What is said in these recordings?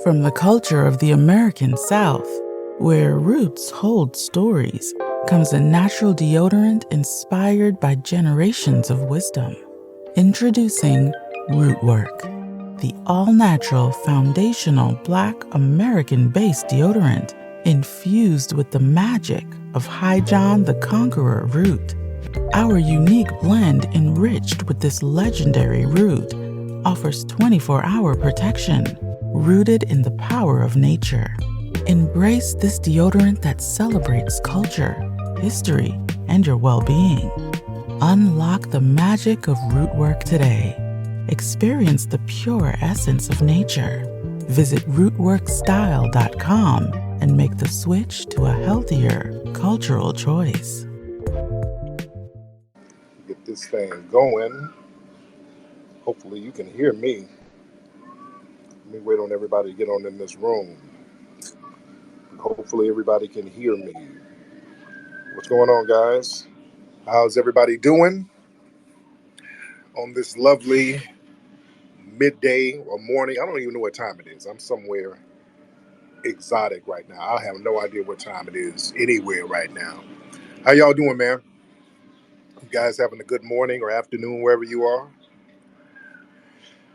From the culture of the American South, where roots hold stories, comes a natural deodorant inspired by generations of wisdom. Introducing Rootwork, the all-natural foundational Black American-based deodorant infused with the magic of High John the Conqueror root. Our unique blend enriched with this legendary root offers 24-hour protection, rooted in the power of nature. Embrace this deodorant that celebrates culture, history, and your well-being. Unlock the magic of Rootwork today. Experience the pure essence of nature. Visit rootworkstyle.com and make the switch to a healthier cultural choice. Get this thing going. Hopefully you can hear me. Let me wait on everybody to get on in this room. Hopefully everybody can hear me. What's going on, guys? How's everybody doing on this lovely midday or morning? I don't even know what time it is. I'm somewhere exotic right now. I have no idea what time it is anywhere right now. How y'all doing, man? You guys having a good morning or afternoon wherever you are?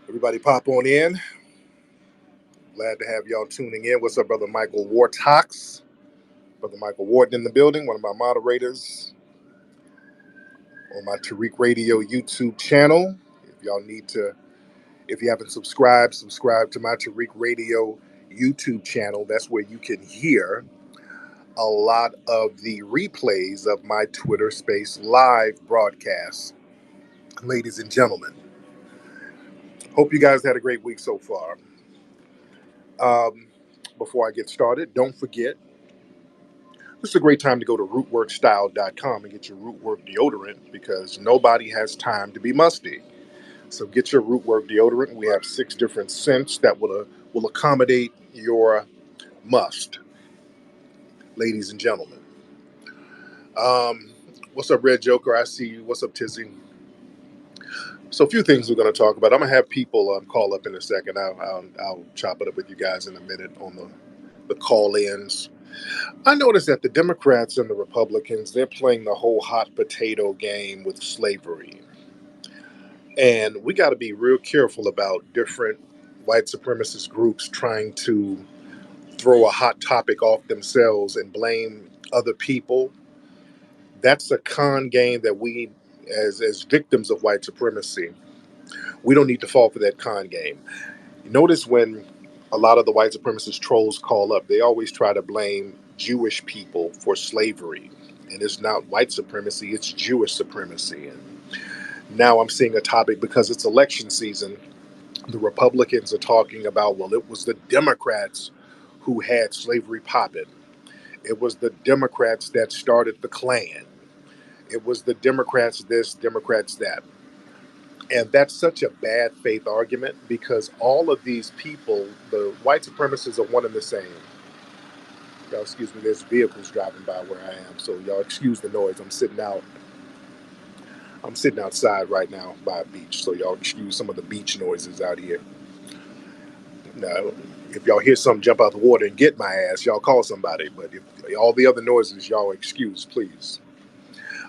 Everybody pop on in. Glad to have y'all tuning in. What's up, Brother Michael Wartox? Brother Michael Wharton in the building, one of my moderators on my Tariq Radio YouTube channel. If you haven't subscribed to my Tariq Radio YouTube channel. That's where you can hear a lot of the replays of my Twitter Space live broadcasts. Ladies and gentlemen, hope you guys had a great week so far. Before I get started, don't forget, this is a great time to go to rootworkstyle.com and get your Rootwork deodorant because nobody has time to be musty. So get your Rootwork deodorant. We have 6 different scents that will accommodate your must, ladies and gentlemen. What's up, Red Joker? I see you. What's up, Tizzy? So a few things we're going to talk about. I'm going to have people call up in a second. I'll chop it up with you guys in a minute on the call-ins. I noticed that the Democrats and the Republicans, they're playing the whole hot potato game with slavery. And we got to be real careful about different white supremacist groups trying to throw a hot topic off themselves and blame other people. That's a con game that we, as victims of white supremacy, we don't need to fall for that con game. Notice when a lot of the white supremacist trolls call up, they always try to blame Jewish people for slavery. And it's not white supremacy, it's Jewish supremacy. And now I'm seeing a topic because it's election season. The Republicans are talking about, well, it was the Democrats who had slavery popping. It was the Democrats that started the Klan. It was the Democrats this, Democrats that. And that's such a bad faith argument because all of these people, the white supremacists, are one and the same. Y'all excuse me, there's vehicles driving by where I am, so y'all excuse the noise. I'm sitting outside right now by a beach, so y'all excuse some of the beach noises out here. Now, if y'all hear something jump out the water and get my ass, y'all call somebody. But if all the other noises, y'all excuse, please.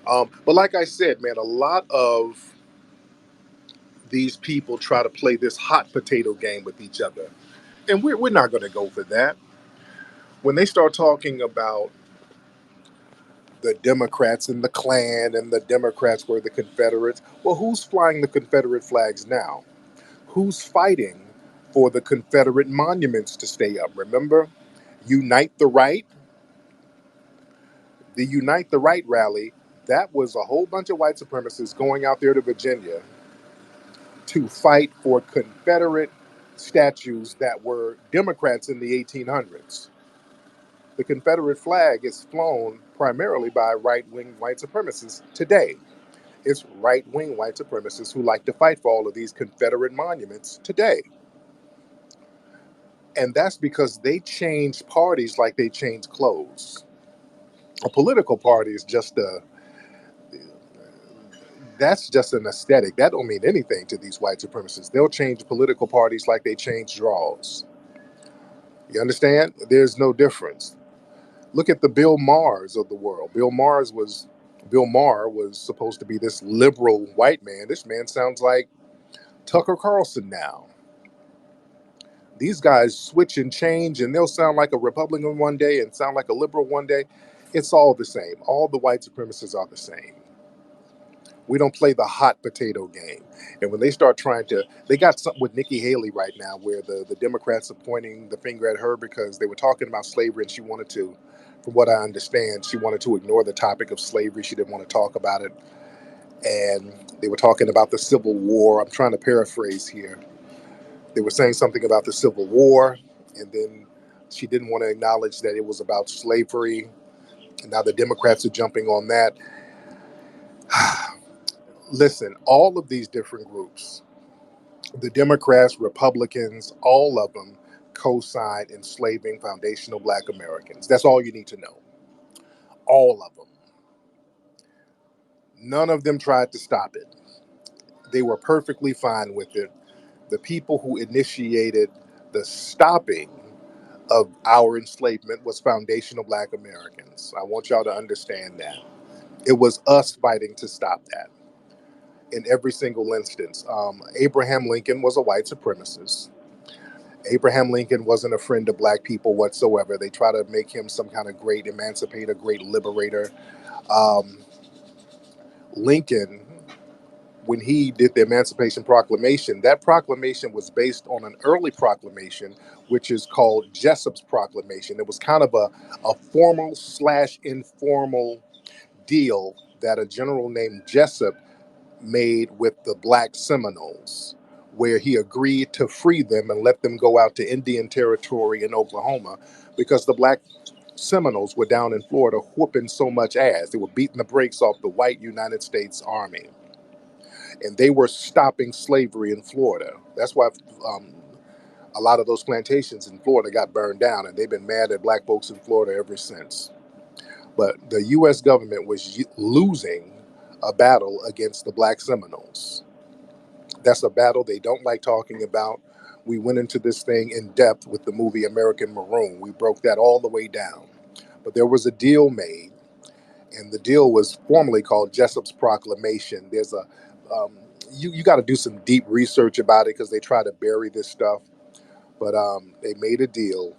But like I said, man, a lot of these people try to play this hot potato game with each other. And we're not going to go for that. When they start talking about the Democrats and the Klan and the Democrats were the Confederates, well, who's flying the Confederate flags now? Who's fighting for the Confederate monuments to stay up? Remember, Unite the Right? The Unite the Right rally, that was a whole bunch of white supremacists going out there to Virginia to fight for Confederate statues that were Democrats in the 1800s. The Confederate flag is flown primarily by right-wing white supremacists today. It's right-wing white supremacists who like to fight for all of these Confederate monuments today. And that's because they change parties like they change clothes. A political party is that's just an aesthetic. That don't mean anything to these white supremacists. They'll change political parties like they change draws. You understand? There's no difference. Look at the Bill Maher's of the world. Bill Maher was supposed to be this liberal white man. This man sounds like Tucker Carlson now. These guys switch and change, and they'll sound like a Republican one day and sound like a liberal one day. It's all the same. All the white supremacists are the same. We don't play the hot potato game. And when they start trying to, they got something with Nikki Haley right now where the Democrats are pointing the finger at her because they were talking about slavery and she wanted to, from what I understand, she wanted to ignore the topic of slavery. She didn't want to talk about it. And they were talking about the Civil War. I'm trying to paraphrase here. They were saying something about the Civil War, and then she didn't want to acknowledge that it was about slavery. And now the Democrats are jumping on that. Listen, all of these different groups, the Democrats, Republicans, all of them co-signed enslaving foundational Black Americans. That's all you need to know. All of them. None of them tried to stop it. They were perfectly fine with it. The people who initiated the stopping of our enslavement was foundational Black Americans. I want y'all to understand that. It was us fighting to stop that in every single instance. Abraham Lincoln was a white supremacist. Abraham Lincoln wasn't a friend of Black people whatsoever. They try to make him some kind of great emancipator, great liberator. Um, Lincoln, when he did the Emancipation Proclamation, that proclamation was based on an early proclamation, which is called Jessup's Proclamation. It was kind of a formal slash informal deal that a general named Jessup made with the Black Seminoles, where he agreed to free them and let them go out to Indian Territory in Oklahoma because the Black Seminoles were down in Florida whooping so much ass. They were beating the brakes off the white United States Army. And they were stopping slavery in Florida. That's why um, a lot of those plantations in Florida got burned down, and they've been mad at Black folks in Florida ever since. But the U.S. government was losing a battle against the Black Seminoles. That's a battle they don't like talking about. We went into this thing in depth with the movie American Maroon. We broke that all the way down. But there was a deal made, and the deal was formally called Jessup's Proclamation. There's a you got to do some deep research about it because they try to bury this stuff. But they made a deal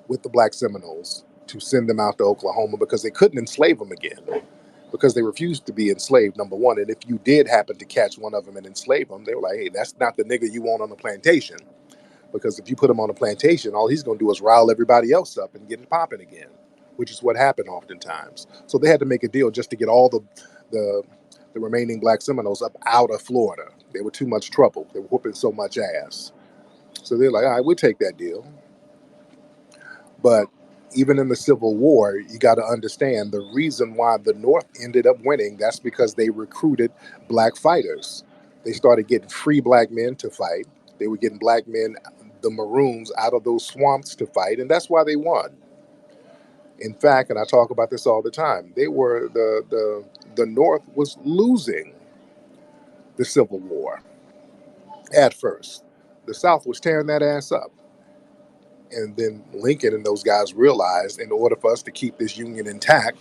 with the Black Seminoles to send them out to Oklahoma because they couldn't enslave them again because they refused to be enslaved, number one. And if you did happen to catch one of them and enslave them, they were like, hey, that's not the nigga you want on the plantation. Because if you put him on a plantation, all he's going to do is rile everybody else up and get it popping again, which is what happened oftentimes. So they had to make a deal just to get all the remaining Black Seminoles up out of Florida. They were too much trouble. They were whooping so much ass. So they're like, all right, we'll take that deal. But even in the Civil War, you got to understand the reason why the North ended up winning. That's because they recruited Black fighters. They started getting free Black men to fight. They were getting Black men, the Maroons, out of those swamps to fight, and that's why they won. In fact, and I talk about this all the time, they were the North was losing the Civil War at first. The South was tearing that ass up. And then Lincoln and those guys realized in order for us to keep this Union intact,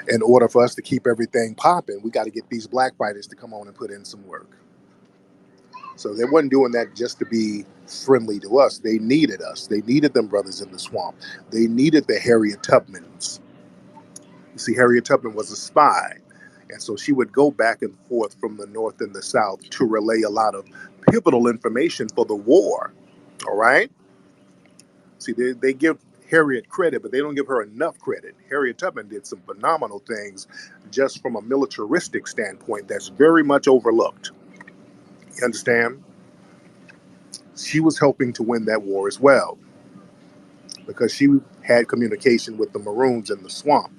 in order for us to keep everything popping, we got to get these Black fighters to come on and put in some work. So they wasn't doing that just to be friendly to us. They needed us. They needed them brothers in the swamp. They needed the Harriet Tubmans. You see, Harriet Tubman was a spy. And so she would go back and forth from the North and the South to relay a lot of pivotal information for the war. All right? See, they give Harriet credit, but they don't give her enough credit. Harriet Tubman did some phenomenal things just from a militaristic standpoint that's very much overlooked. You understand? She was helping to win that war as well because she had communication with the Maroons in the swamp.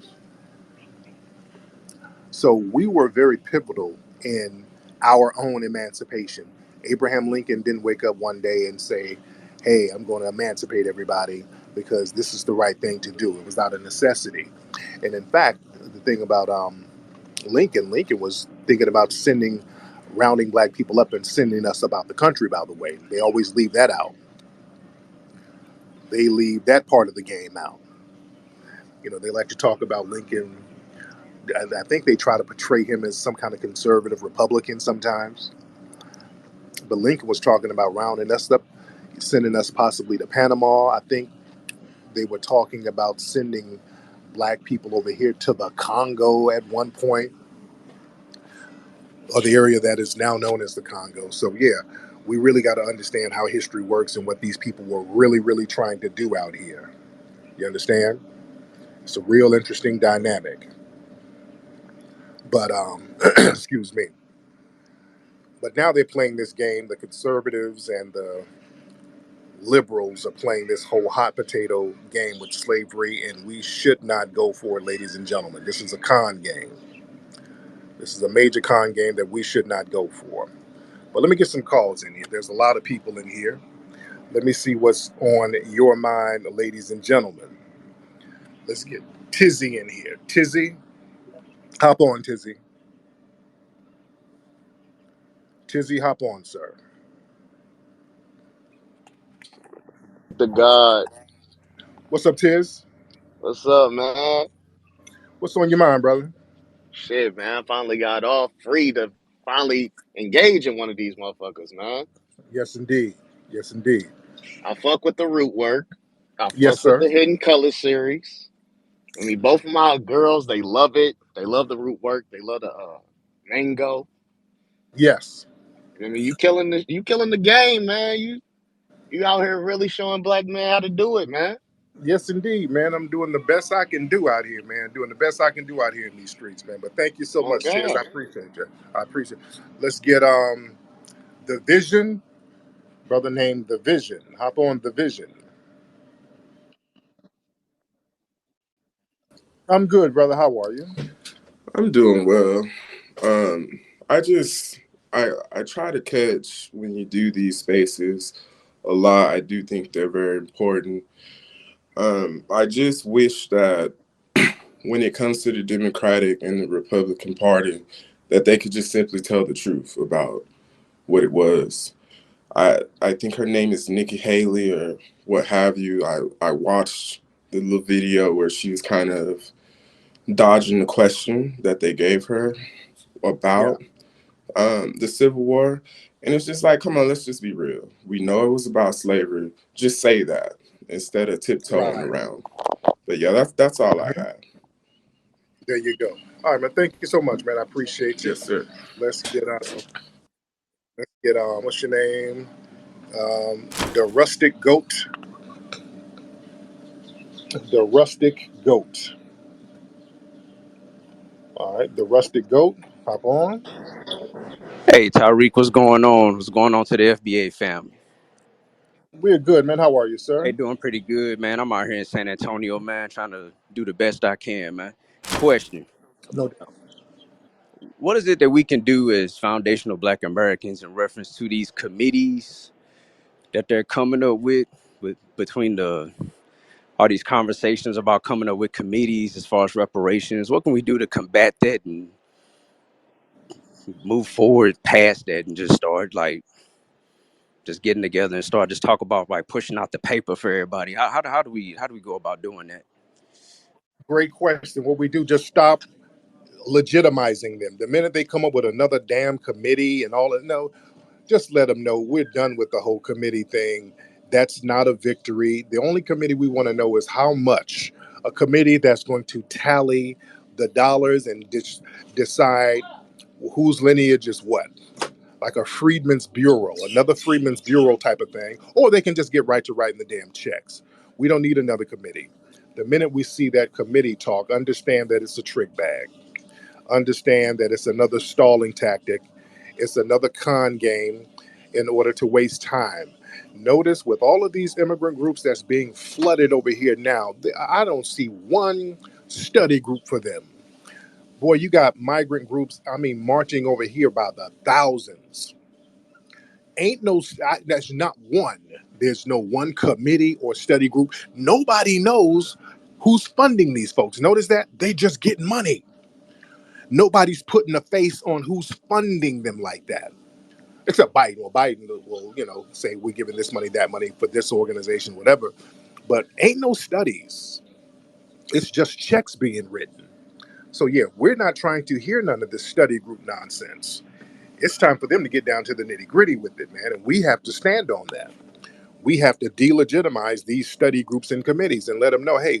So we were very pivotal in our own emancipation. Abraham Lincoln didn't wake up one day and say, hey, I'm going to emancipate everybody because this is the right thing to do. It was out of necessity. And in fact, the thing about Lincoln was thinking about rounding Black people up and sending us about the country, by the way. They always leave that out. they leave that part of the game out. They like to talk about Lincoln. I think they try to portray him as some kind of conservative Republican sometimes. But Lincoln was talking about rounding us up, sending us possibly to Panama. I think they were talking about sending black people over here to the Congo at one point, or the area that is now known as the Congo. So yeah, we really got to understand how history works and what these people were really, really trying to do out here. You understand? It's a real interesting dynamic. But excuse me. But now they're playing this game. The conservatives and the liberals are playing this whole hot potato game with slavery, and we should not go for it, ladies and gentlemen. This is a con game. This is a major con game that we should not go for. But let me get some calls in here. There's a lot of people in here. Let me see what's on your mind, ladies and gentlemen. Let's get Tizzy in here. Tizzy, hop on, Tizzy. Tizzy, hop on, sir. The God. What's up, Tiz? What's up, man? What's on your mind, brother? Shit, man. Finally got off free to finally engage in one of these motherfuckers, man. Yes, indeed. Yes, indeed. I fuck with the root work. I Yes, fuck with sir. the Hidden Color series. I mean, both of my girls, they love it. They love the root work. They love the mango. Yes. I mean, you killing the game, man. You out here really showing black men how to do it, man. Yes, indeed, man. I'm doing the best I can do out here, man. Doing the best I can do out here in these streets, man. But thank you so Oh much, Tiz. I God. appreciate you. I appreciate it. Let's get the Vision, brother named the Vision. Hop on the Vision. I'm good, brother. How are you? I'm doing well. Um, I just I try to catch when you do these spaces a lot. I do think they're very important. I just wish that when it comes to the Democratic and the Republican Party, that they could just simply tell the truth about what it was. I think her name is Nikki Haley or what have you. I watched the little video where she was kind of dodging the question that they gave her Yeah. about the Civil War. And it's just like, come on, let's just be real. We know it was about slavery. Just say that instead of tiptoeing Right. around. But yeah, that's all I Mhm. had. There you go. All right, man. Thank you so much, man. I appreciate you. Yes, sir. Let's get what's your name? The Rustic Goat. The Rustic Goat. All right, the Rustic Goat. Hop on. Hey Tariq, what's going on? What's going on to the FBA family? We're good, man. How are you, Hey, sir? doing pretty good, man. I'm out here in San Antonio, man, trying to do the best I can, man. Question: No doubt. what is it that we can do as foundational Black Americans in reference to these committees that they're coming up with between the all these conversations about coming up with committees as far as reparations? What can we do to combat that and move forward past that and just start like just getting together and start just talk about like pushing out the paper for everybody. How do we go about doing that? Great question. What we do, just stop legitimizing them. The minute they come up with another damn committee and all that, no, just let them know we're done with the whole committee thing. That's not a victory. The only committee we want to know is how much. A committee that's going to tally the dollars and decide whose lineage is what. Like a Freedmen's Bureau, another Freedmen's Bureau type of thing. Or they can just get right to writing the damn checks. We don't need another committee. The minute we see that committee talk, understand that it's a trick bag. Understand that it's another stalling tactic. It's another con game in order to waste time. Notice with all of these immigrant groups that's being flooded over here now, I don't see one study group for them. Boy, you got migrant groups, I mean, marching over here by the thousands. Ain't no, that's not one. There's no one committee or study group. Nobody knows who's funding these folks. Notice that? They just get money. Nobody's putting a face on who's funding them like that, except Biden. Well, Biden will, say we're giving this money, that money for this organization, whatever. but ain't no studies. It's just checks being written. So yeah, we're not trying to hear none of this study group nonsense. It's time for them to get down to the nitty gritty with it, man, and we have to stand on that. We have to delegitimize these study groups and committees and let them know, hey,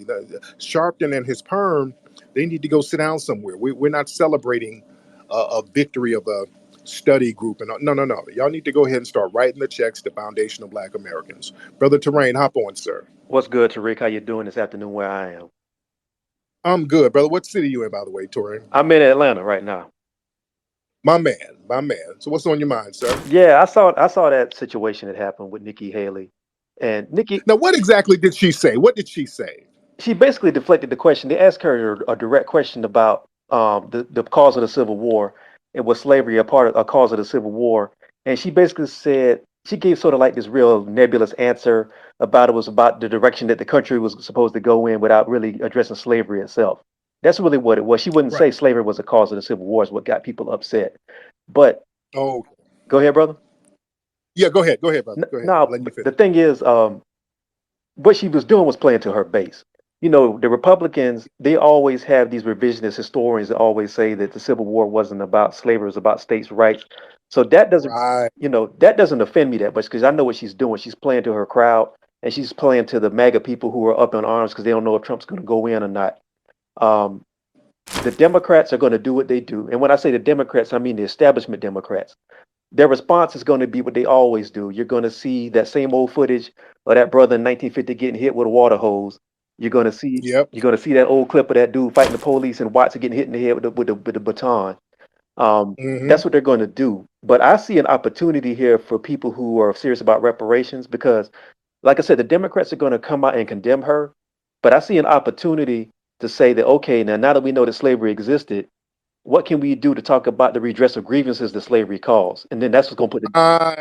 Sharpton and his perm, they need to go sit down somewhere. We're not celebrating a victory of a study group. And no, no, no. Y'all need to go ahead and start writing the checks to foundational Black Americans. Brother Terrain, hop on, sir. What's good, Tariq? How you doing this afternoon where I am? I'm good, brother. What city you in, by the way, Terrain? I'm in Atlanta right now. My man, my man. So what's on your mind, sir? Yeah, I saw that situation that happened with Nikki Haley. And Nikki, Now, what exactly did she say? What did she say? she basically deflected the question. They asked her a direct question about the cause of the Civil War and was slavery a cause of the Civil War. And she basically said she gave sort of like this real nebulous answer about it was about the direction that the country was supposed to go in without really addressing slavery itself. That's really what it was. She wouldn't Right. say slavery was a cause of the Civil War is what got people upset. But Oh, go ahead, brother. yeah, go ahead. Go ahead, brother. Go ahead. I'm Now, letting you the finish. thing is, what she was doing was playing to her base. You know, the Republicans, they always have these revisionist historians that always say that the Civil War wasn't about slavery, it was about states' rights. So that doesn't, Right. that doesn't offend me that much because I know what she's doing. She's playing to her crowd and she's playing to the MAGA people who are up in arms because they don't know if Trump's going to go in or not. Um, the Democrats are going to do what they do. And when I say the Democrats, I mean the establishment Democrats. Their response is going to be what they always do. You're going to see that same old footage of that brother in 1950 getting hit with a water hose. You're going to see Yep. you're going to see that old clip of that dude fighting the police and Watson getting hit in the head with the baton. Mm-hmm. That's what they're going to do. But I see an opportunity here for people who are serious about reparations because, like I said, the Democrats are going to come out and condemn her. But I see an opportunity to say that, okay, now that we know that slavery existed, what can we do to talk about the redress of grievances that slavery caused? And then that's what's going to put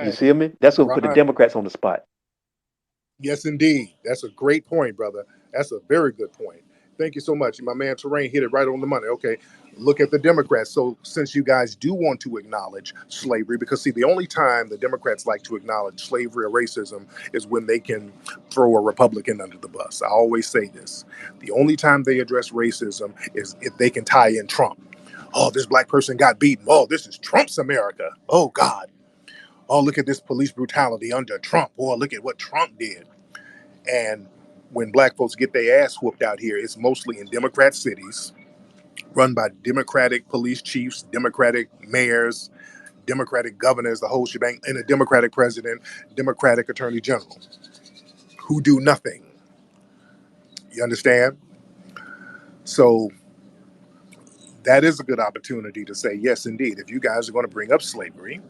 you Right. see me? That's what put the Right. Democrats on the spot. Yes, indeed. That's a great point, brother. That's a very good point. Thank you so much. My man Terrain hit it right on the money. Okay. Look at the Democrats. So, since you guys do want to acknowledge slavery, because see, the only time the Democrats like to acknowledge slavery or racism is when they can throw a Republican under the bus. I always say this. The only time they address racism is if they can tie in Trump. Oh, this black person got beaten. Oh, this is Trump's America. Oh, God. Oh, look at this police brutality under Trump. Oh, look at what Trump did. And when black folks get their ass whooped out here, it's mostly in Democrat cities, run by Democratic police chiefs, Democratic mayors, Democratic governors, the whole shebang, and a Democratic president, Democratic attorney general, who do nothing. You understand? So that is a good opportunity to say, yes, indeed, if you guys are going to bring up slavery,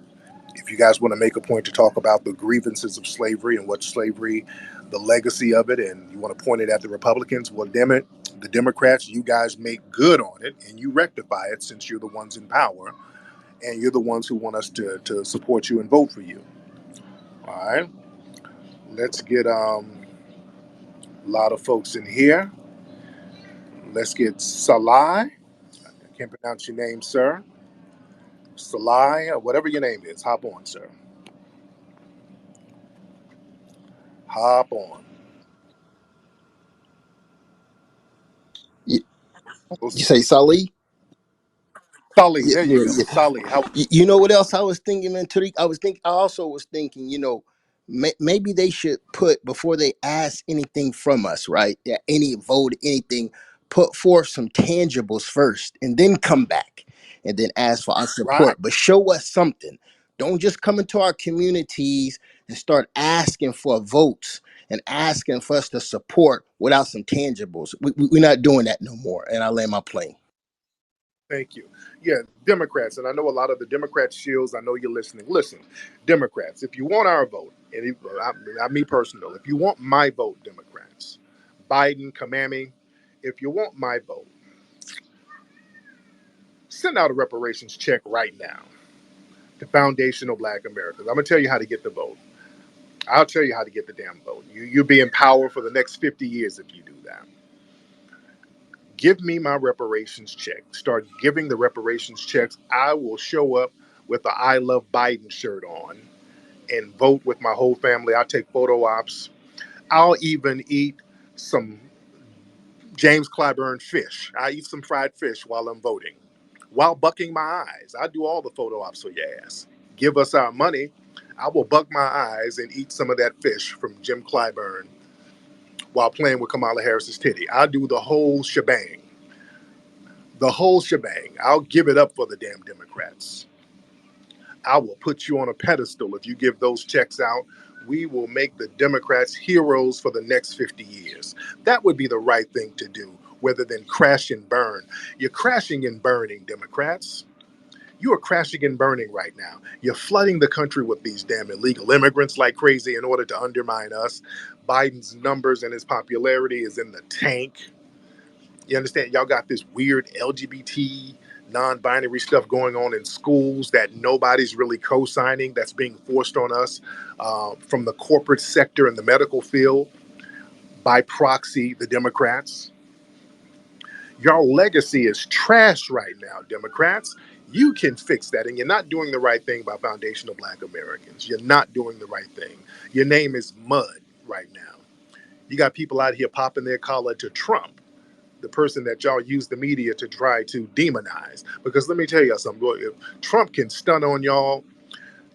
if you guys want to make a point to talk about the grievances of slavery and what slavery, the legacy of it, and you want to point it at the Republicans, well, damn it, the Democrats, you guys make good on it and you rectify it since you're the ones in power and you're the ones who want us to support you and vote for you. All right, let's get a lot of folks in here. Let's get Salai. I can't pronounce your name, sir. Salai, or whatever your name is. Hop on, sir. Hop on. You, you Salih, say Salih? Yeah, there you yeah, go. yeah. Salih, how? You know what else I was thinking, man? Tariq, I also was thinking, maybe they should put before they ask anything from us, right? Yeah, any vote, anything, put forth some tangibles first, and then come back, and then ask for our Right. support. But show us something. Don't just come into our communities and start asking for votes and asking for us to support without some tangibles. We're not doing that no more. And I land my plane. Thank you. Yeah, Democrats, and I know a lot of the Democrat shields. I know you're listening. Listen, Democrats, if you want our vote, and me personal, if you want my vote, Democrats, Biden, Kamami, if you want my vote, send out a reparations check right now to foundational Black Americans. I'm gonna tell you how to get the vote. I'll tell you how to get the damn vote. You'll be in power for the next 50 years if you do that. Give me my reparations check. Start giving the reparations checks. I will show up with the I Love Biden shirt on and vote with my whole family. I'll take photo ops. I'll even eat. some James Clyburn fish. I eat some fried fish while I'm voting, while bucking my eyes. I do all the photo ops for your ass. Give us our money. I will buck my eyes and eat some of that fish from Jim Clyburn while playing with Kamala Harris's titty. I'll do the whole shebang. The whole shebang. I'll give it up for the damn Democrats. I will put you on a pedestal if you give those checks out. We will make the Democrats heroes for the next 50 years. That would be the right thing to do, rather than crash and burn. You're crashing and burning, Democrats. You are crashing and burning right now. You're flooding the country with these damn illegal immigrants like crazy in order to undermine us. Biden's numbers and his popularity is in the tank. You understand? Y'all got this weird LGBT non-binary stuff going on in schools that nobody's really co-signing, that's being forced on us from the corporate sector and the medical field, by proxy, the Democrats. Your legacy is trash right now, Democrats. You can fix that, and you're not doing the right thing by foundational Black Americans. You're not doing the right thing. Your name is mud right now. You got people out here popping their collar to Trump, the person that y'all use the media to try to demonize. Because let me tell y'all something. If Trump can stun on y'all,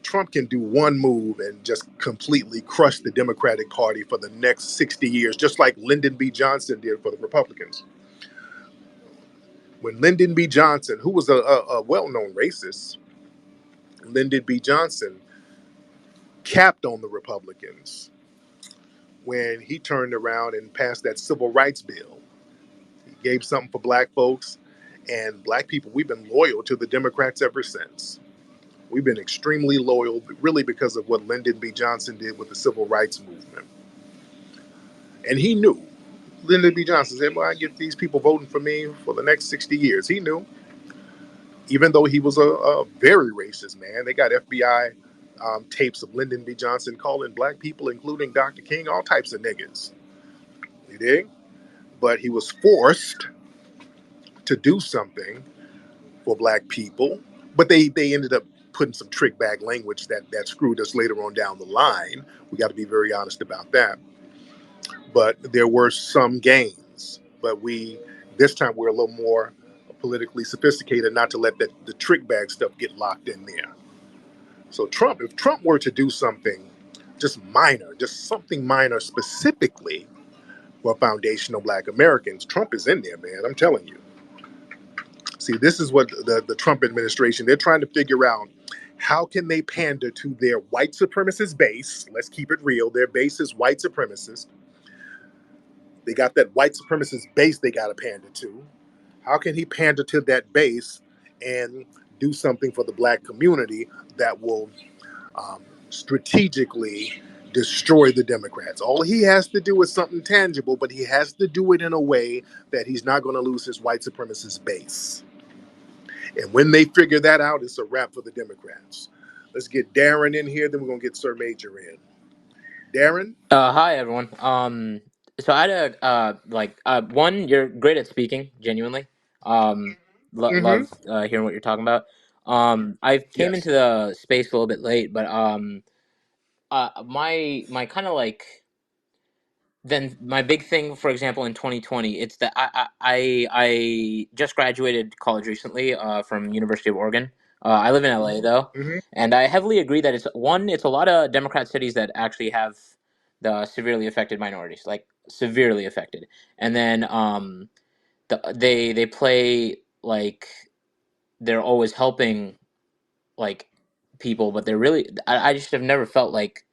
Trump can do one move and just completely crush the Democratic Party for the next 60 years, just like Lyndon B. Johnson did for the Republicans. When Lyndon B. Johnson, who was a well-known racist, Lyndon B. Johnson capped on the Republicans when he turned around and passed that civil rights bill. He gave something for black folks, and black people, we've been loyal to the Democrats ever since. We've been extremely loyal, really because of what Lyndon B. Johnson did with the civil rights movement. And he knew. Lyndon B. Johnson said, well, I get these people voting for me for the next 60 years. He knew. Even though he was a very racist man. They got FBI tapes of Lyndon B. Johnson calling black people, including Dr. King, all types of niggas. You dig? But he was forced to do something for black people. But they ended up putting some trick bag language that screwed us later on down the line. We got to be very honest about that. But there were some gains. But this time we're a little more politically sophisticated, not to let the trick bag stuff get locked in there. So if Trump were to do something just minor, just something minor specifically for foundational Black Americans, Trump is in there, man. I'm telling you. See, this is what the Trump administration, they're trying to figure out, how can they pander to their white supremacist base? Let's keep it real. Their base is white supremacist. They got that white supremacist base they got to pander to. How can he pander to that base and do something for the Black community that will strategically destroy the Democrats? All he has to do is something tangible, but he has to do it in a way that he's not going to lose his white supremacist base. And when they figure that out, it's a wrap for the Democrats. Let's get Darren in here, then we're going to get Sir Major in. Darren? Hi everyone. So I had one. You're great at speaking, genuinely. Mm-hmm. Love hearing what you're talking about. I came Yes. into the space a little bit late, but my kind of like then my big thing, for example, in 2020, it's that I just graduated college recently from University of Oregon. I live in LA though, Mm-hmm. and I heavily agree that it's a lot of Democrat cities that actually have the severely affected minorities, like severely affected, and then they play like they're always helping like people, but they're really I just have never felt like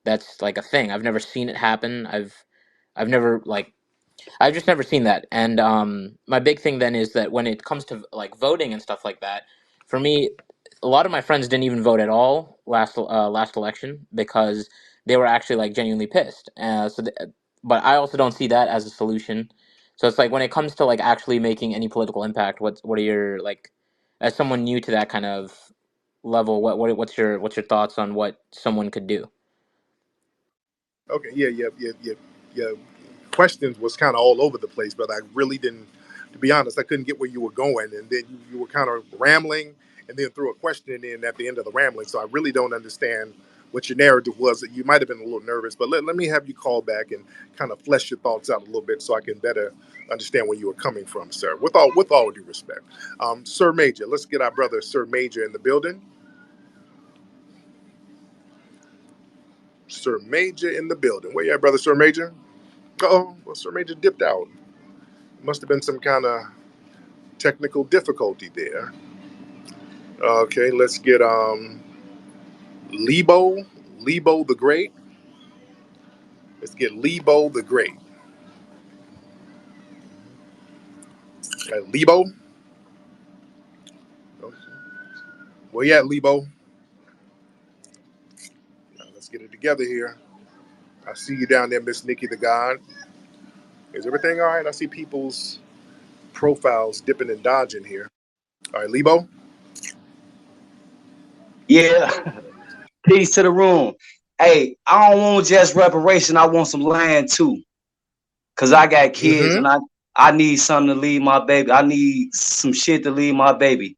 that's like a thing. I've never seen it happen. I've never like I've just never seen that. And my big thing then is that when it comes to like voting and stuff like that, for me, a lot of my friends didn't even vote at all last election because they were actually like genuinely pissed. But I also don't see that as a solution. So it's like when it comes to like actually making any political impact, what are your like as someone new to that kind of level, what's your thoughts on what someone could do? Okay, yeah. Questions was kind of all over the place, but I really didn't, to be honest, I couldn't get where you were going. And then you were kind of rambling and then threw a question in at the end of the rambling. So I really don't understand what your narrative was. That you might have been a little nervous, but let me have you call back and kind of flesh your thoughts out a little bit so I can better understand where you were coming from, sir. With all due respect, Sir Major. Let's get our brother Sir Major in the building. Sir Major in the building. Where you at, brother Sir Major? Oh, well, Sir Major dipped out. Must have been some kind of technical difficulty there. Okay, let's get Lebo, Lebo the Great. Let's get Lebo the Great. Lebo. Where you at, Lebo? Let's get it together here. I see you down there, Miss Nikki the God. Is everything all right? I see people's profiles dipping and dodging here. All right, Lebo. Yeah, peace to the room. Hey, I don't want just reparation. I want some land too, cause I got kids Mm-hmm. and I need something to leave my baby. I need some shit to leave my baby.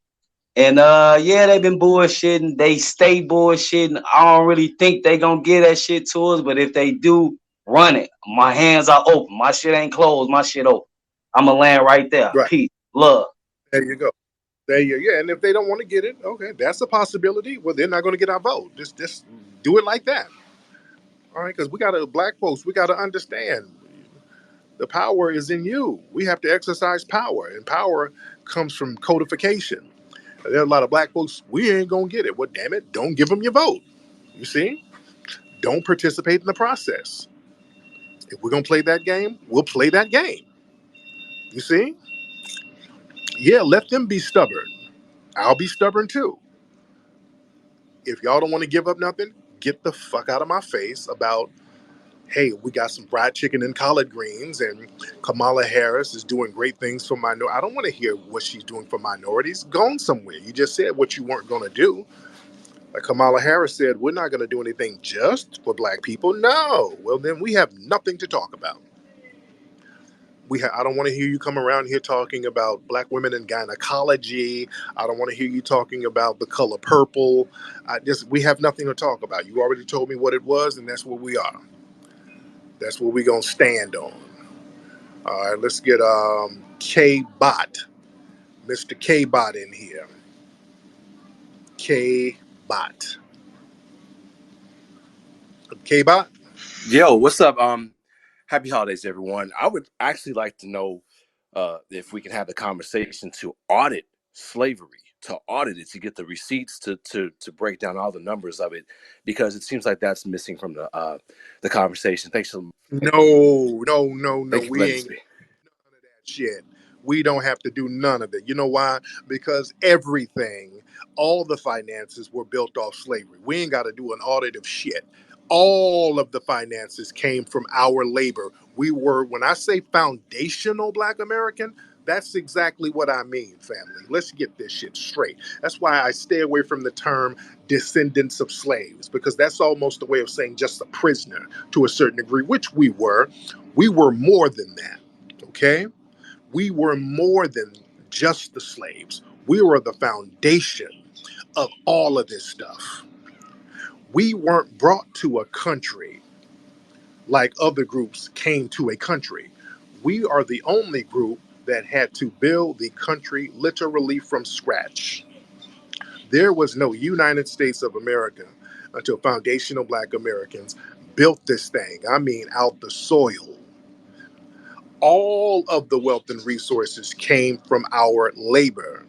And yeah, they've been bullshitting. They stay bullshitting. I don't really think they gonna get that shit to us, but if they do, run it. My hands are open. My shit ain't closed. My shit open. I'ma land right there. Right. Peace, love. There you go. There you yeah. And if they don't want to get it, okay, that's a possibility. Well, they're not going to get our vote. Just do it like that. All right, because we got to black folks. We got to understand the power is in you. We have to exercise power, and power comes from codification. There are a lot of black folks. We ain't gonna get it. Well, damn it, don't give them your vote. You see, don't participate in the process. If we're gonna play that game, we'll play that game. You see, yeah, let them be stubborn. I'll be stubborn too. If y'all don't want to give up nothing, get the fuck out of my face about, hey, we got some fried chicken and collard greens, and Kamala Harris is doing great things for minorities. I don't want to hear what she's doing for minorities. Gone somewhere. You just said what you weren't going to do. Like Kamala Harris said, we're not going to do anything just for black people. No. Well, then we have nothing to talk about. I don't want to hear you come around here talking about black women in gynecology. I don't want to hear you talking about the color purple. We have nothing to talk about. You already told me what it was, and that's where we are. That's what we're gonna stand on. All right, let's get K Bot, Mr. K Bot in here. K Bot, K Bot. Yo, what's up? Happy holidays, everyone. I would actually like to know if we can have the conversation to audit slavery, to audit it, to get the receipts, to break down all the numbers of it, because it seems like that's missing from the conversation. Thanks so much. No. Thank you for We letting me ain't speak. none of that shit. We don't have to do none of it. You know why? Because everything, all the finances were built off slavery. We ain't got to do an audit of shit. All of the finances came from our labor. We were, when I say foundational Black American, that's exactly what I mean, family. Let's get this shit straight. That's why I stay away from the term descendants of slaves, because that's almost a way of saying just a prisoner to a certain degree, which we were. We were more than that, okay? We were more than just the slaves. We were the foundation of all of this stuff. We weren't brought to a country like other groups came to a country. We are the only group that had to build the country literally from scratch. There was no United States of America until foundational Black Americans built this thing. I mean, out the soil. All of the wealth and resources came from our labor.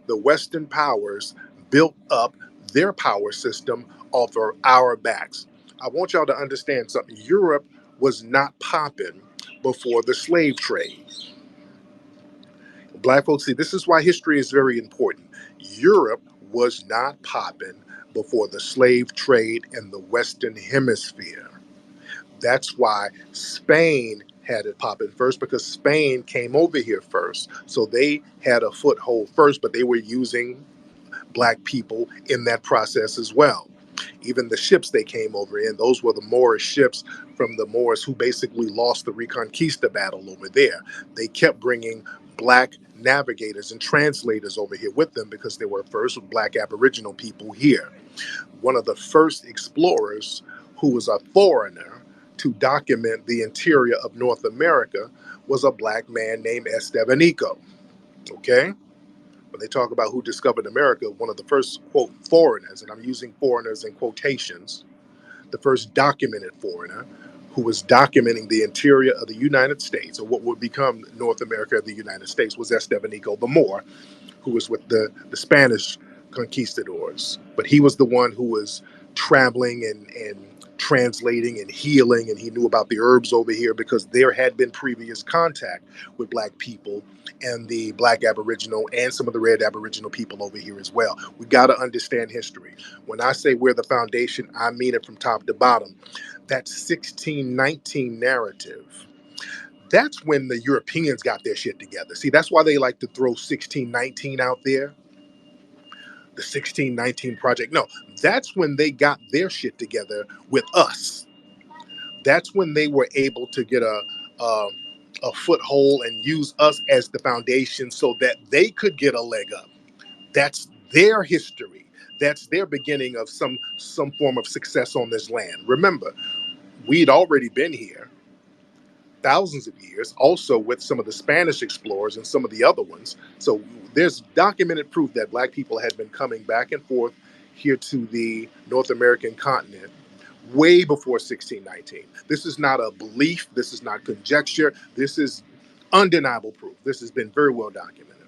The Western powers built up their power system off of our backs. I want y'all to understand something. Europe was not popping before the slave trade. Black folks, see, this is why history is very important. Europe was not popping before the slave trade in the Western Hemisphere. That's why Spain had it popping first, because Spain came over here first. So they had a foothold first, but they were using black people in that process as well. Even the ships they came over in, those were the Moorish ships from the Moors who basically lost the Reconquista battle over there. They kept bringing black navigators and translators over here with them because they were first black Aboriginal people here. One of the first explorers who was a foreigner to document the interior of North America was a black man named Estevanico. Okay? When they talk about who discovered America, one of the first, quote, foreigners, and I'm using foreigners in quotations, the first documented foreigner who was documenting the interior of the United States, or what would become North America of the United States, was Estevanico the Moor, who was with the Spanish conquistadors. But he was the one who was traveling and translating and healing, and he knew about the herbs over here because there had been previous contact with black people and the black Aboriginal and some of the red Aboriginal people over here as well. We got to understand history. When I say we're the foundation, I mean it from top to bottom. That 1619 narrative, that's when the Europeans got their shit together. See, that's why they like to throw 1619 out there, the 1619 project. No, that's when they got their shit together with us. That's when they were able to get a, a foothold and use us as the foundation so that they could get a leg up. That's their history. That's their beginning of some form of success on this land. Remember, we'd already been here thousands of years, also with some of the Spanish explorers and some of the other ones. So there's documented proof that black people had been coming back and forth here to the North American continent way before 1619. This is not a belief. This is not conjecture. This is undeniable proof. This has been very well documented.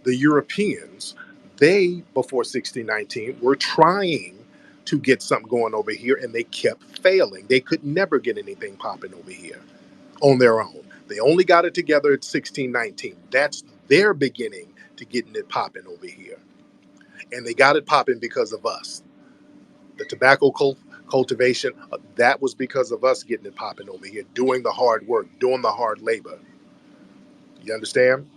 The Europeans, they, before 1619, were trying to get something going over here and they kept failing. They could never get anything popping over here on their own. They only got it together at 1619. That's their beginning to getting it popping over here. And they got it popping because of us. The tobacco cultivation, that was because of us getting it popping over here, doing the hard work, doing the hard labor. You understand?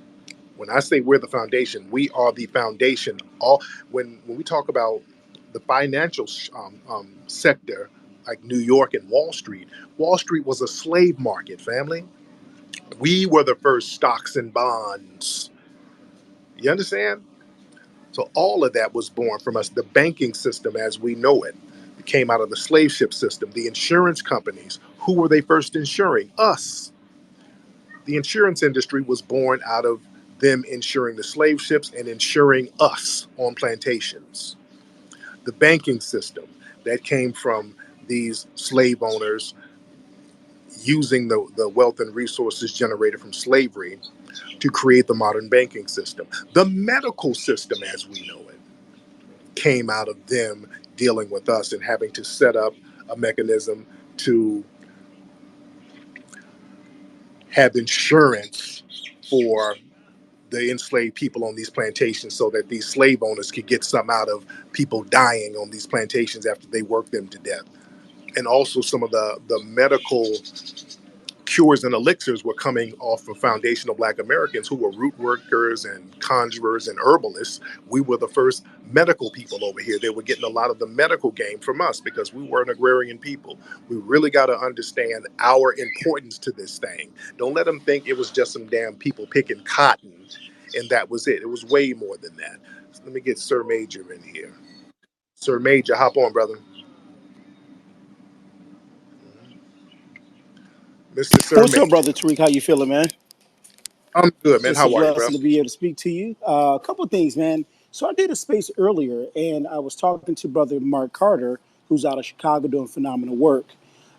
When I say we're the foundation, we are the foundation. All when we talk about the financial sector, like New York and Wall Street was a slave market, family. We were the first stocks and bonds. You understand? So all of that was born from us. The banking system as we know it came out of the slave ship system. The insurance companies, who were they first insuring? Us. The insurance industry was born out of them insuring the slave ships and insuring us on plantations. The banking system, that came from these slave owners using the wealth and resources generated from slavery to create the modern banking system. The medical system as we know it came out of them dealing with us and having to set up a mechanism to have insurance for the enslaved people on these plantations so that these slave owners could get some out of people dying on these plantations after they worked them to death. And also some of the medical cures and elixirs were coming off of foundational black Americans who were root workers and conjurers and herbalists. We were the first medical people over here. They were getting a lot of the medical game from us because we were an agrarian people. We really got to understand our importance to this thing. Don't let them think it was just some damn people picking cotton and that was it. It was way more than that. So let me get Sir Major in here. Sir Major, hop on, brother. Mr. Sir What's up, Major. brother Tariq? How you feeling, man? I'm good, man. It's a How are you, bro? blessing to be able to speak to you. A couple of things, man. So I did a space earlier, and I was talking to brother Mark Carter, who's out of Chicago doing phenomenal work.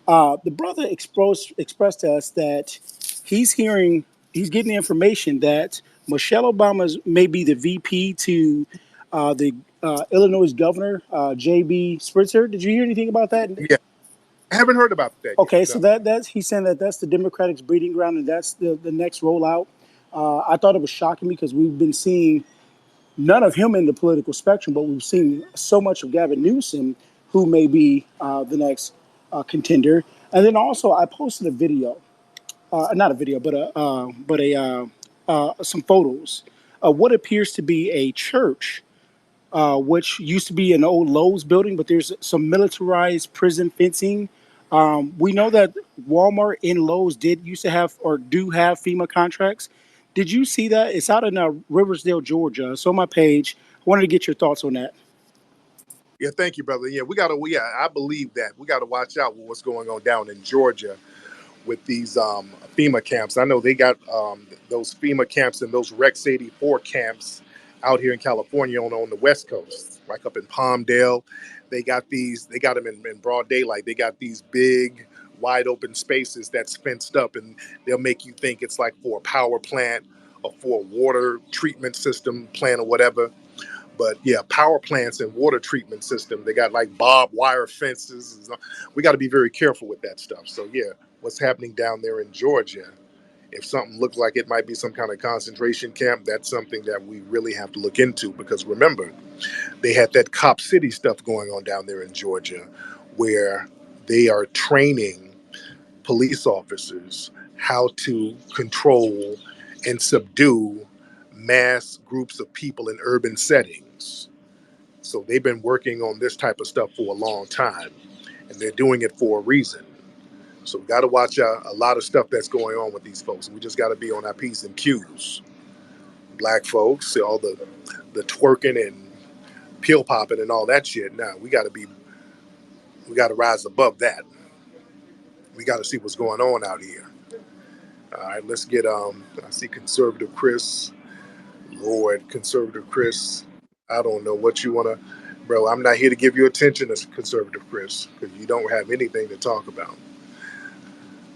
The brother expressed to us that he's hearing, he's getting the information that Michelle Obama may be the VP to the Illinois governor, J.B. Spritzer. Did you hear anything about that? Yeah. I haven't heard about that yet. Okay, so No. that's he's saying that that's the Democratic's breeding ground, and that's the next rollout. I thought it was shocking because we've been seeing none of him in the political spectrum, but we've seen so much of Gavin Newsom, who may be the next contender. And then also, I posted a video, not a video, but some photos of what appears to be a church which used to be an old Lowe's building, but there's some militarized prison fencing. We know that Walmart and Lowe's did used to have or do have FEMA contracts. Did you see that? It's out in Riversdale, Georgia. It's on my page. I wanted to get your thoughts on that. Yeah, thank you, brother. Yeah, I believe that we got to watch out with what's going on down in Georgia with these FEMA camps. I know they got those FEMA camps and those Rex 84 camps out here in California on the West Coast, like up in Palmdale. They got them in broad daylight. They got these big, wide open spaces that's fenced up, and they'll make you think it's like for a power plant or for a water treatment system plant or whatever. But yeah, power plants and water treatment system, they got like barbed wire fences. We got to be very careful with that stuff. So yeah, what's happening down there in Georgia, if something looks like it might be some kind of concentration camp, that's something that we really have to look into, because remember, they had that Cop City stuff going on down there in Georgia, where they are training police officers how to control and subdue mass groups of people in urban settings. So they've been working on this type of stuff for a long time, and they're doing it for a reason. So we got to watch a lot of stuff that's going on with these folks. We just got to be on our P's and Q's. Black folks, all the twerking and pill popping and all that shit. Now we got to rise above that. We got to see what's going on out here. All right, let's get I see conservative Chris. Lord, conservative Chris. I don't know what you want to, bro. I'm not here to give you attention as conservative Chris, because you don't have anything to talk about.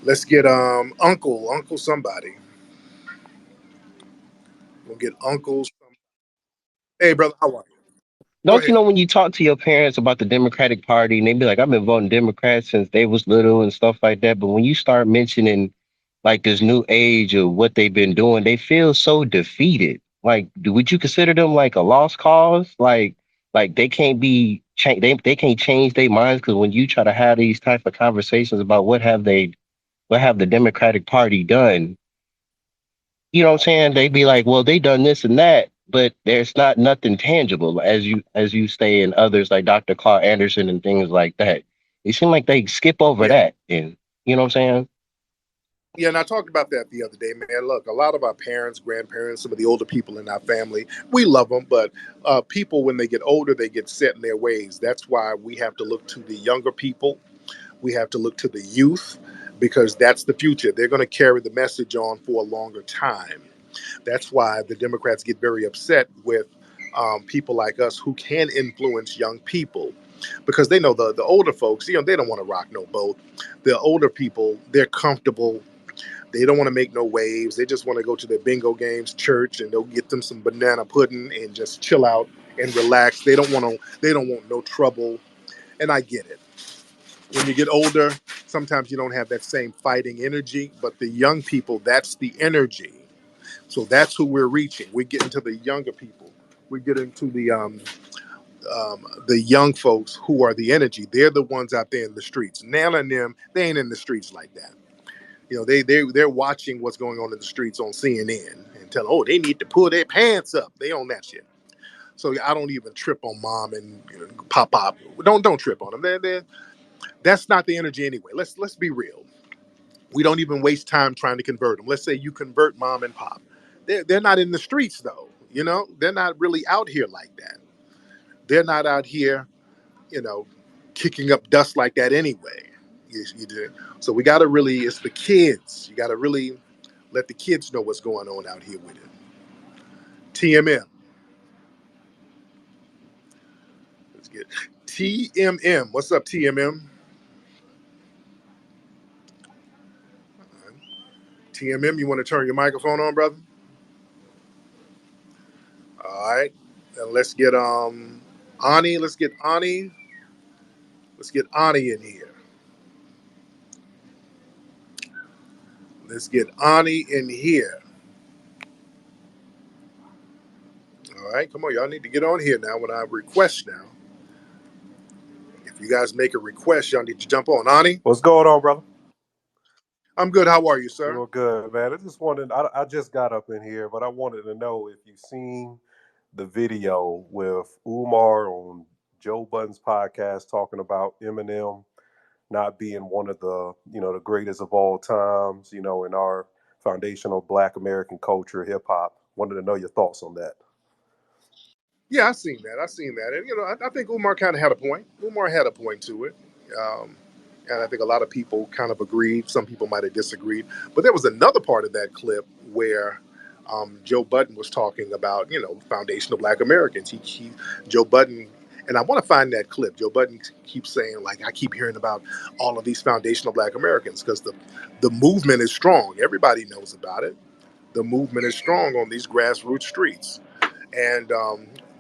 Let's get Uncle somebody. We'll get Uncles. Hey, brother, how are you? Go Don't you ahead. know when you talk to your parents about the Democratic Party and they be like, I've been voting Democrat since they was little and stuff like that. But when you start mentioning like this new age of what they've been doing, they feel so defeated. Like, would you consider them like a lost cause? Like they can't be they can't change their minds because when you try to have these type of conversations about what have the Democratic Party done, you know what I'm saying? They be like, well, they done this and that, but there's not nothing tangible as you say, and others like Dr. Carl Anderson and things like that. It seem like they skip over Yeah, that, and you know what I'm saying? yeah, and I talked about that the other day, man. Look, a lot of our parents, grandparents, some of the older people in our family, we love them, but people, when they get older, they get set in their ways. That's why we have to look to the younger people. We have to look to the youth, because that's the future. They're going to carry the message on for a longer time. That's why the Democrats get very upset with people like us who can influence young people, because they know the older folks, they don't want to rock no boat. The older people, they're comfortable. They don't want to make no waves. They just want to go to their bingo games, church, and they'll get them some banana pudding and just chill out and relax. They don't want to. They don't want no trouble. And I get it. When you get older, sometimes you don't have that same fighting energy. But the young people, that's the energy. So that's who we're reaching. We're getting to the younger people. We're getting to the young folks who are the energy. They're the ones out there in the streets. Nana and them, they ain't in the streets like that. They're watching what's going on in the streets on CNN and telling, oh, they need to pull their pants up. They own that shit. So I don't even trip on mom and pop. Don't trip on them. That's not the energy anyway. Let's be real. We don't even waste time trying to convert them. Let's say you convert mom and pop. They're not in the streets though. They're not really out here like that. They're not out here, you know, kicking up dust like that anyway. You do. So we got to really, it's the kids. You got to really let the kids know what's going on out here with it. TMM. Let's get TMM. What's up, TMM? TMM, you want to turn your microphone on, brother? All right. And let's get Ani. Let's get Ani. Let's get Ani in here. Let's get Ani in here. All right, come on, y'all need to get on here now when I request now. If you guys make a request, y'all need to jump on. Ani, What's going on, brother? I'm good. How are you, sir? Doing good, man. I just wanted, I just got up in here, but I wanted to know if you've seen the video with Umar on Joe Budden's podcast talking about Eminem not being one of the, the greatest of all times, in our foundational Black American culture, hip hop. Wanted to know your thoughts on that. Yeah, I seen that. I seen that, and I think Umar kind of had a point. Umar had a point to it, um, and I think a lot of people kind of agreed. Some people might have disagreed, but there was another part of that clip where Joe Budden was talking about foundational Black Americans. Joe Budden, and I want to find that clip. Joe Budden keeps saying, like, I keep hearing about all of these foundational Black Americans because the movement is strong. Everybody knows about it. The movement is strong on these grassroots streets. And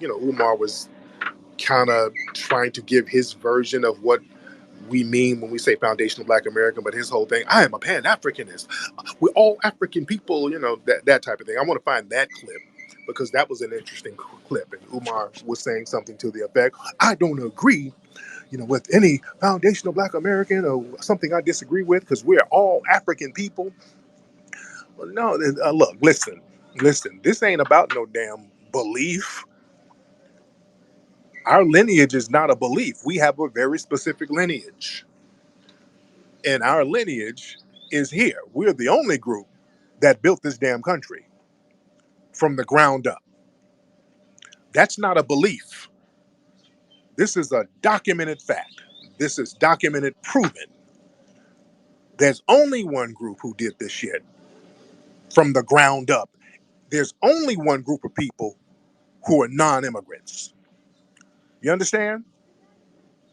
Umar was kind of trying to give his version of what we mean when we say foundational Black American, but his whole thing, I am a Pan-Africanist. We're all African people, that type of thing. I want to find that clip because that was an interesting clip. And Umar was saying something to the effect, I don't agree, with any foundational Black American or something I disagree with because we're all African people. Well, no, look, listen, this ain't about no damn belief. Our lineage is not a belief. We have a very specific lineage. And our lineage is here. We're the only group that built this damn country from the ground up. That's not a belief. This is a documented fact. This is documented, proven. There's only one group who did this shit from the ground up. There's only one group of people who are non immigrants. You understand?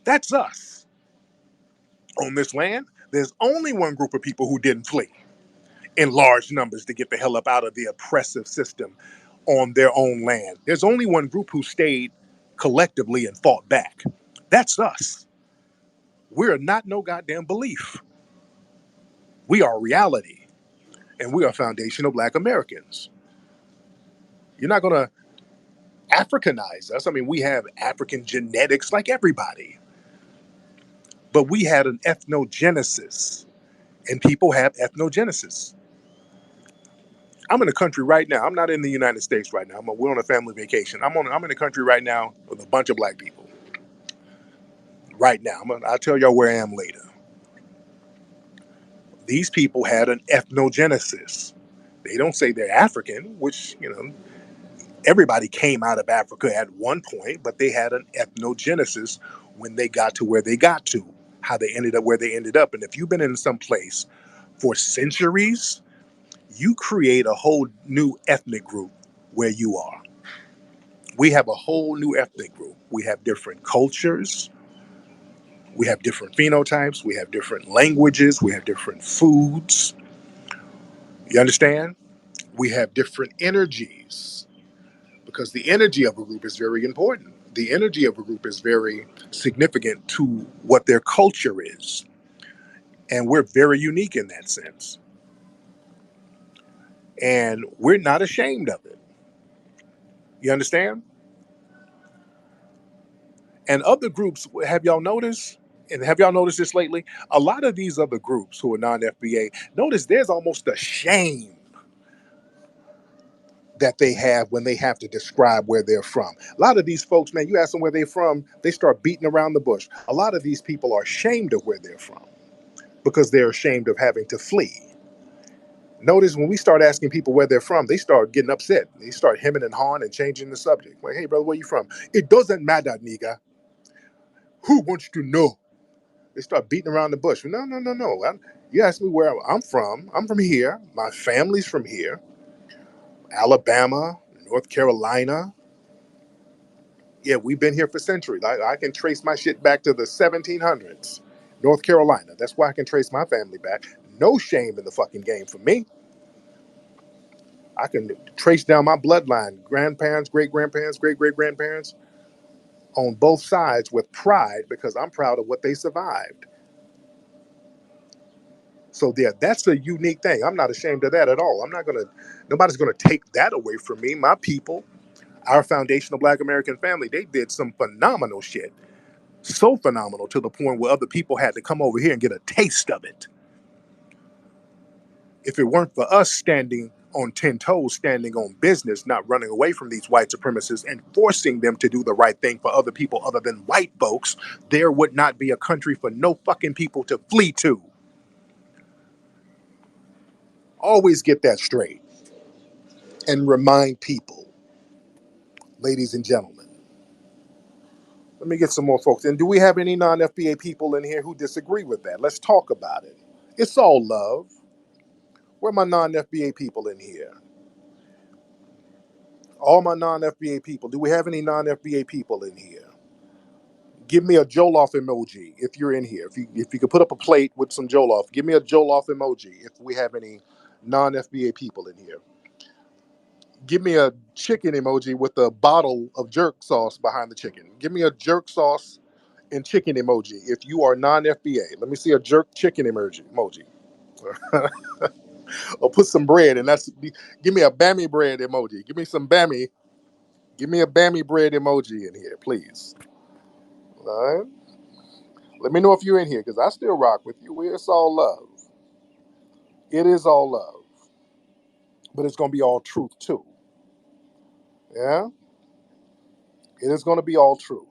That's us. On this land, there's only one group of people who didn't flee in large numbers to get the hell up out of the oppressive system on their own land. There's only one group who stayed collectively and fought back. That's us. We're not no goddamn belief. We are reality, and we are foundational Black Americans. You're not going to Africanize us. I mean, we have African genetics like everybody, but we had an ethnogenesis, and people have ethnogenesis. I'm in a country right now. I'm not in the United States right now. We're on a family vacation. I'm in a country right now with a bunch of Black people. Right now, I'll tell y'all where I am later. These people had an ethnogenesis. They don't say they're African, which everybody came out of Africa at one point, but they had an ethnogenesis when they got to where they got to, how they ended up where they ended up. And if you've been in some place for centuries, you create a whole new ethnic group where you are. We have a whole new ethnic group. We have different cultures. We have different phenotypes. We have different languages. We have different foods. You understand? We have different energies because the energy of a group is very important. The energy of a group is very significant to what their culture is. And we're very unique in that sense. And we're not ashamed of it. You understand? And other groups, have y'all noticed? And have y'all noticed this lately? A lot of these other groups who are non-FBA, notice there's almost a shame that they have when they have to describe where they're from. A lot of these folks, man, you ask them where they're from, they start beating around the bush. A lot of these people are ashamed of where they're from because they're ashamed of having to flee. Notice when we start asking people where they're from, they start getting upset. They start hemming and hawing and changing the subject. Like, hey, brother, where you from? It doesn't matter, nigga. Who wants to know? They start beating around the bush. No, no, no, no. You ask me where I'm from. I'm from here. My family's from here. Alabama, North Carolina. Yeah, we've been here for centuries. I can trace my shit back to the 1700s. North Carolina. That's why I can trace my family back. No shame in the fucking game for me. I can trace down my bloodline, grandparents, great grandparents, great great grandparents on both sides with pride because I'm proud of what they survived. So yeah, that's a unique thing. I'm not ashamed of that at all. Nobody's gonna take that away from me. My people, our foundational Black American family, they did some phenomenal shit. So phenomenal to the point where other people had to come over here and get a taste of it. If it weren't for us standing on 10 toes, standing on business, not running away from these white supremacists and forcing them to do the right thing for other people other than white folks, there would not be a country for no fucking people to flee to. Always get that straight and remind people, ladies and gentlemen. Let me get some more folks. And do we have any non-FBA people in here who disagree with that? Let's talk about it. It's all love. Where are my non-FBA people in here? All my non-FBA people. Do we have any non-FBA people in here? Give me a Joloff emoji if you're in here. If you could put up a plate with some Joloff, give me a Joloff emoji if we have any non-FBA people in here. Give me a chicken emoji with a bottle of jerk sauce behind the chicken. Give me a jerk sauce and chicken emoji if you are non-FBA. Let me see a jerk chicken emoji. Or put some bread and give me a Bammy bread emoji. Give me some Bammy. Give me a Bammy bread emoji in here, please. All right. Let me know if you're in here because I still rock with you. It's all love. It is all love, but it's gonna be all truth too. Yeah, it is gonna be all truth.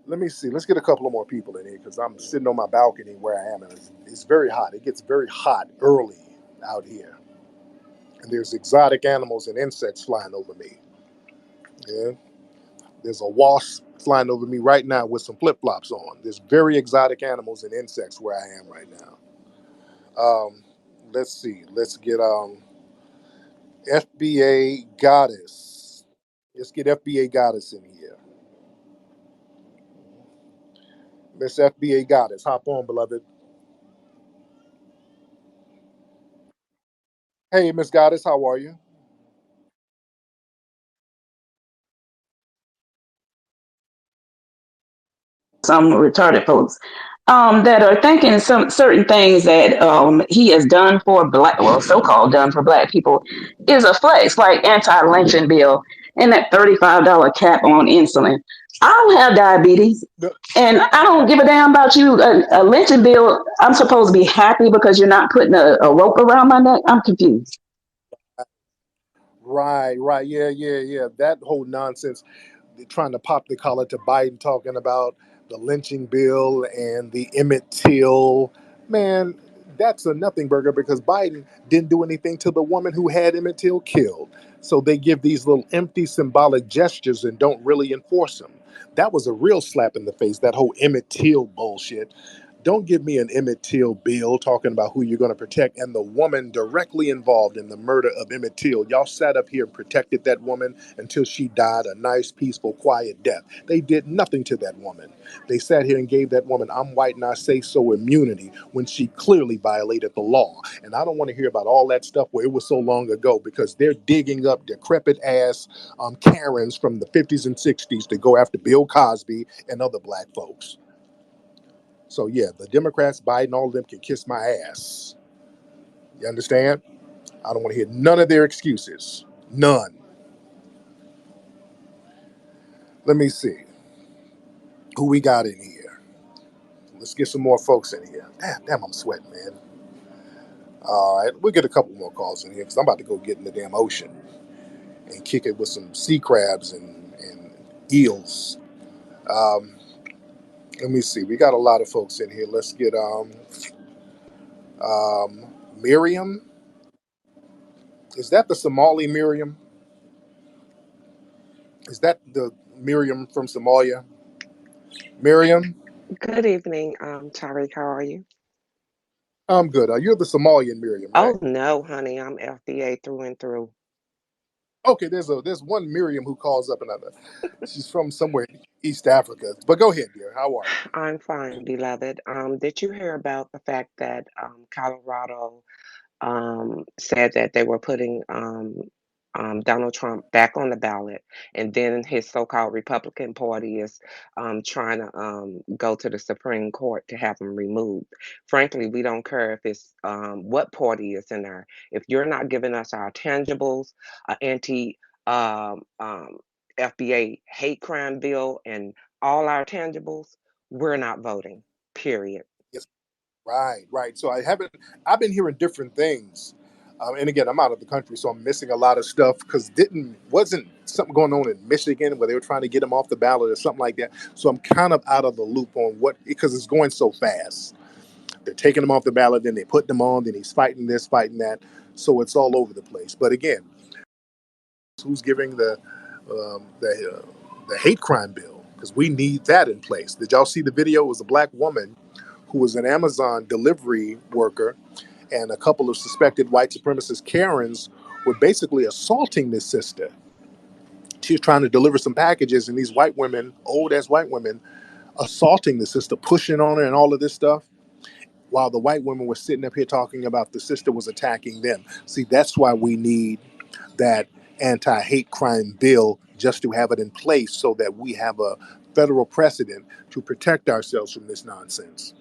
Let me see. Let's get a couple of more people in here because I'm sitting on my balcony where I am, and it's very hot. It gets very hot early out here, and there's exotic animals and insects flying over me. Yeah, there's a wasp flying over me right now with some flip flops on. There's very exotic animals and insects where I am right now. Let's see. Let's get FBA Goddess. Let's get FBA Goddess in here. Miss FBA Goddess, hop on, beloved. Hey, Miss Goddess, how are you? Some retarded folks that are thinking some certain things that he has done for black, well, so-called done for black people, is a flex, like anti-lynching bill and that $35 cap on insulin. I don't have diabetes, The- and I don't give a damn about you. A lynching bill, I'm supposed to be happy because you're not putting a rope around my neck? I'm confused. Right, right. Yeah, yeah, yeah. That whole nonsense. Trying to pop the collar to Biden talking about the lynching bill and the Emmett Till. Man, that's a nothing burger because Biden didn't do anything to the woman who had Emmett Till killed. So they give these little empty symbolic gestures and don't really enforce them. That was a real slap in the face, that whole Emmett Till bullshit. Don't give me an Emmett Till bill talking about who you're going to protect and the woman directly involved in the murder of Emmett Till. Y'all sat up here and protected that woman until she died a nice, peaceful, quiet death. They did nothing to that woman. They sat here and gave that woman, I'm white and I say so, immunity when she clearly violated the law. And I don't want to hear about all that stuff where it was so long ago because they're digging up decrepit ass Karens from the 50s and 60s to go after Bill Cosby and other black folks. So yeah, the Democrats, Biden, all of them can kiss my ass. You understand? I don't want to hear none of their excuses. None. Let me see who we got in here. Let's get some more folks in here. Damn, I'm sweating, man. All right, we'll get a couple more calls in here because I'm about to go get in the damn ocean and kick it with some sea crabs and eels. Um, let me see. We got a lot of folks in here. Let's get Miriam. Is that the Somali Miriam? Is that the Miriam from Somalia? Miriam? Good evening, Tariq. How are you? I'm good. You're the Somalian Miriam, right? Oh no, honey, I'm FBA through and through. Okay, there's one Miriam who calls up another. She's from somewhere in East Africa. But go ahead, dear. How are you? I'm fine, beloved. Did you hear about the fact that Colorado said that they were putting Donald Trump back on the ballot, and then his so-called Republican Party is trying to go to the Supreme Court to have him removed. Frankly, we don't care if it's what party is in there. If you're not giving us our tangibles, anti um, um, FBA hate crime bill, and all our tangibles, we're not voting. Period. Yes. Right, right. So I've been hearing different things. And again, I'm out of the country, so I'm missing a lot of stuff because wasn't something going on in Michigan where they were trying to get him off the ballot or something like that. So I'm kind of out of the loop on what, because it's going so fast. they're taking him off the ballot, then they put them on, then he's fighting this, fighting that. So it's all over the place. But again, who's giving the hate crime bill? Because we need that in place. Did y'all see the video? It was a black woman who was an Amazon delivery worker, and a couple of suspected white supremacist Karens were basically assaulting this sister. She was trying to deliver some packages, and these white women, old ass white women, assaulting the sister, pushing on her, and all of this stuff. While the white women were sitting up here talking about the sister was attacking them. See, that's why we need that anti-hate crime bill, just to have it in place so that we have a federal precedent to protect ourselves from this nonsense.